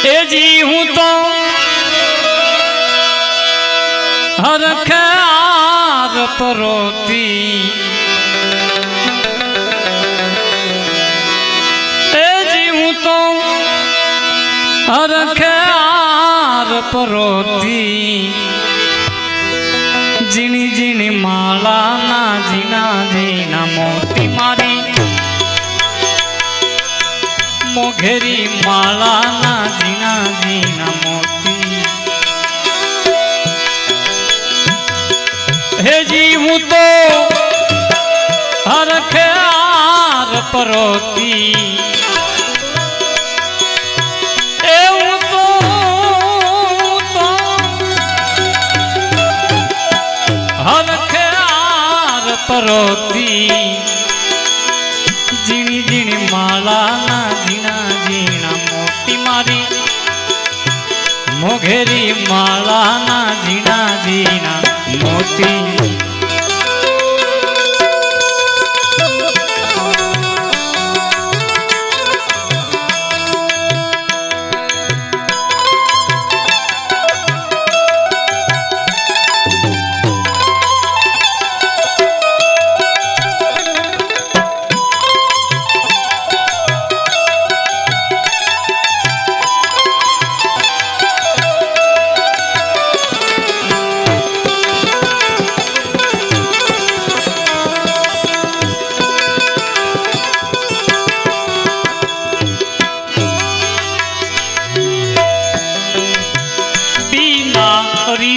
ए जी हूँ तो हर ख्यार परोती ए जी हूँ तो हर ख्यार परोती जीनी जीनी माला ना जीना जीना मोती मारी मोघेरी माला ना जीना जीना मोती हे जी हूँ तो हर ख्यार परोती हर ख्यार परोती जीनी जीनी माला ना जीना जीना मोती मारी मोघेरी माला ना जीना जीना मोती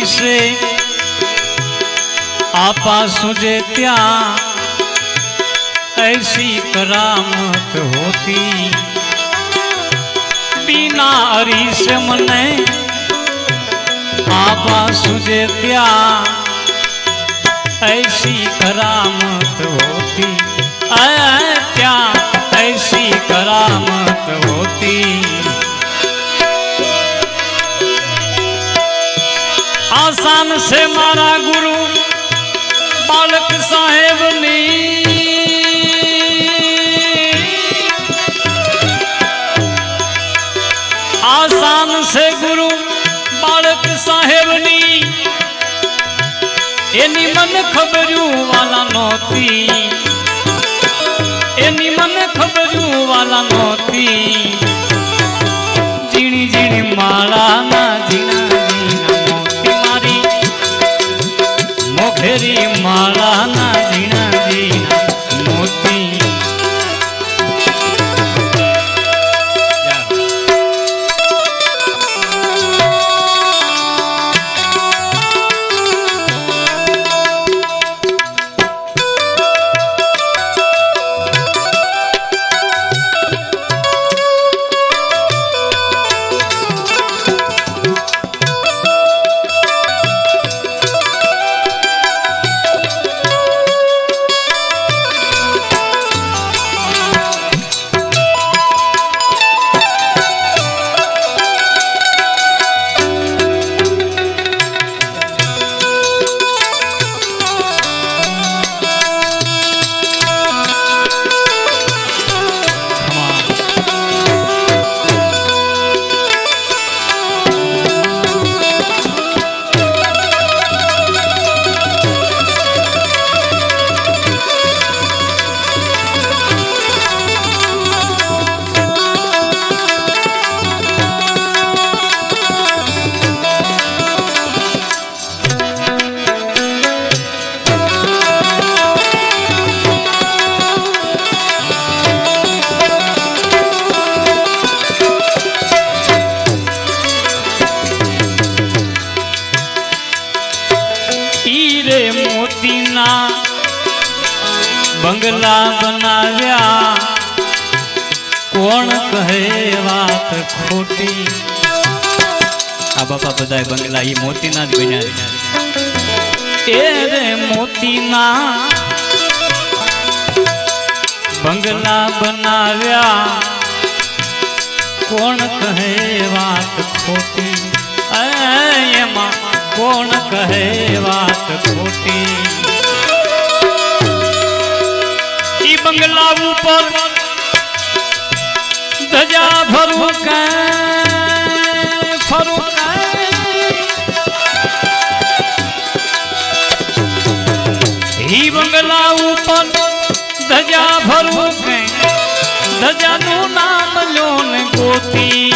से आपा सुझे त्या ऐसी करामत होती बिना अरी से मने आपा सुझे त्या ऐसी करामत होती क्या ऐसी करामत होती आसान से मारा गुरु बालक साहेब ने आसान से गुरु बालक साहेब ने एनी मन खबरू वाला नोती एनी मन खबरू वाला नोती जीनी जीनी माला ना जीना मोघेरी माला ना जीना जीना मोती बंगला बनाव्या कोण कहे बात खोटी आ बापा बधाय बंगला ये मोती ना ज बन्या ए रे मोती ना बंगला बनाव्या कोण कहे बात खोटी एमा कोण कहे बात खोटी बंगला ऊपर धजा भरू पोती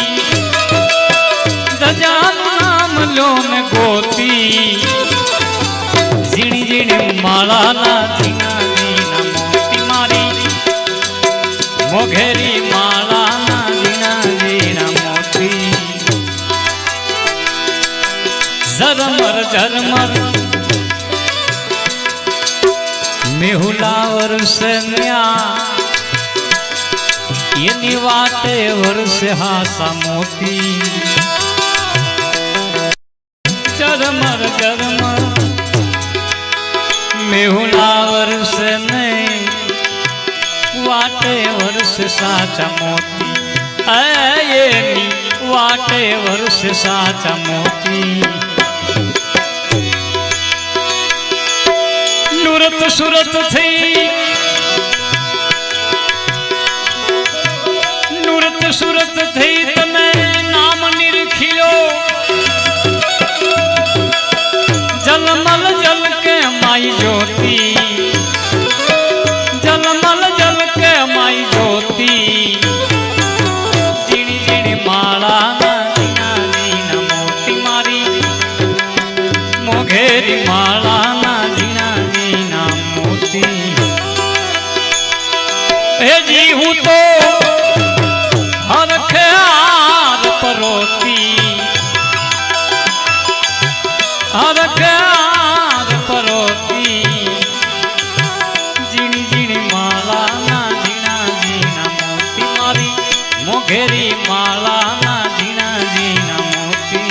दजानु नाम लो ने गोती जीणी जीणी माला ना जीना जीना मोती मारी मोघेरी माला ना जीना जीना मोती झरमर झरमर मेहुला वर्षे न्या एनी वाटे वर्षे हासा मोती झरमर झरमर मेहुला वर्षे ने वाटे वर्षे साचा मोती एनी वाटे वर्षे साचा मोती नुरत सुरत थी नुरत सुरत थी तने नाम निरखियो जलमल जल के माई ज्योति जलमल जल के माई ज्योति जीणी जीणी माला ना जीना जीना मोती मारी मोघेरी माला ना जीना जीना मोती हे जी हूँ तो हर ख्याल परोती हर ख्याल परोती जीणी जीणी माला ना जीना जीना मोती मारी मोघेरी माला ना जीना जीना मोती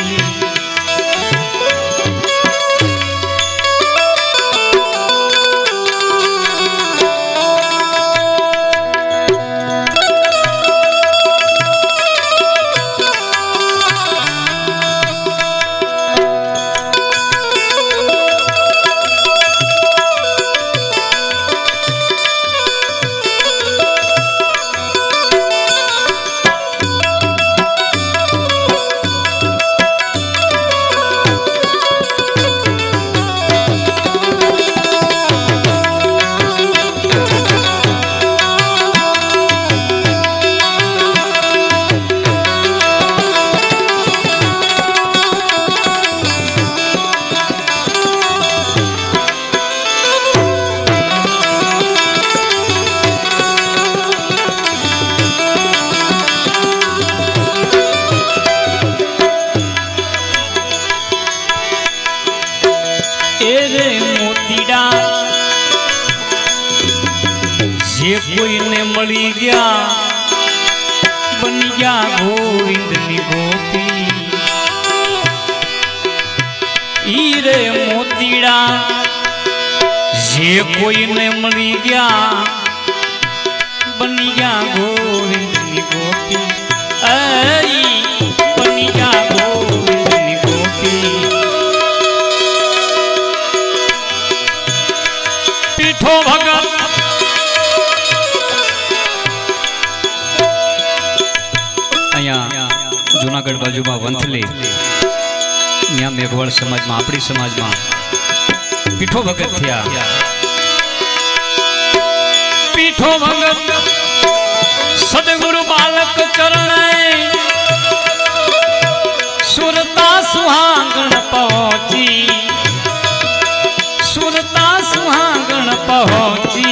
जे कोई ने मળી गया बन गया गोविंद नी गोपी ईरे मोतीड़ा जे कोई ने मળી गया बन गया गोविंद नी गोपी आई बन गया गोविंद नी गोपी पीठो भगत जूनागढ़ बाजू में वंथली त्या मेघवाड़ समाज में अपनी समाज में पीठो भगत थया पीठो भगत सदगुरु बालक चरण सुरता सुहागण पहुंची सुरता सुहागण पहुंची